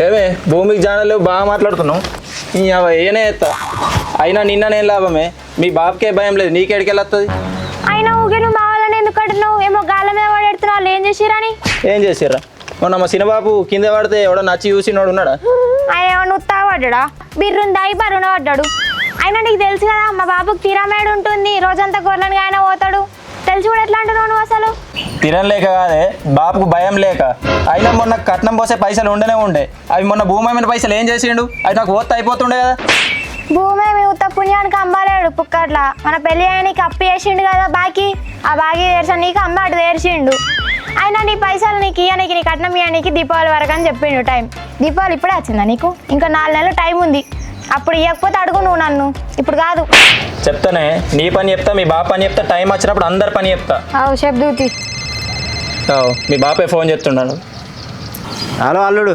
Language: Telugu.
ఏమే భూమికి జానలు బాగా మాట్లాడుతున్నావు ఏనే ఎత్తా అయినా నిన్న నేను లాభమే మీ బాబుకే భయం లేదు నీకేడికెళ్ళొస్తుంది అయినా ఊగే నువ్వు బావాలని ఎందుకు అంటున్నావు ఏమో గాల మీద పడెడుతున్నావు వాళ్ళు ఏం చేసిరని ఏం చేసిర్రా మొన్న మా చిన్నబాబు కింద పడితే ఎవడో నచ్చి చూసినోడు ఉన్నాడా ఆయన ఏమన్నా ఉత్తాగా పడ్డా బిర్రుని దాయి బరువున పడ్డాడు అయినా నీకు తెలుసు కదా మా బాబుకి తీరామేడు ఉంటుంది రోజంతా గొర్రెని ఆయన పోతాడు తెలిసి కూడా ఎట్లా అంటున్నావు నువ్వు అసలు తినం లేక కాదే బాబుకు భయం లేక అయినా మొన్న కట్నం పోసే పైసలు ఉండనే ఉండే అవి మొన్న భూమి మీద పైసలు ఏం చేసిండు అవి నాకు ఓత్త అయిపోతుండే కదా భూమి మీ ఉత్త పుణ్యానికి అమ్మాలేడు పుక్కట్లా మన పెళ్లి ఆయనకి అప్పు చేసిండు కదా బాకీ ఆ బాకీ తెరిచా నీకు అమ్మ అటు తెరిచిండు అయినా నీ పైసలు నీకు ఇయ్యనికి నీ కట్నం ఇయ్యనికి దీపావళి వరకు అని చెప్పిండు టైం దీపావళి ఇప్పుడే వచ్చిందా నీకు ఇంకా 4 నెలలు టైం ఉంది అప్పుడు ఇవ్వకపోతే అడుగు నువ్వు నన్ను ఇప్పుడు కాదు చెప్తానే నీ పని చెప్తా మీ బాబు పని చెప్తా టైం వచ్చినప్పుడు అందరి పని చెప్తా అవు చెప్దూతి మీ బాపే ఫోన్ చేస్తున్నాడు హలో అల్లుడు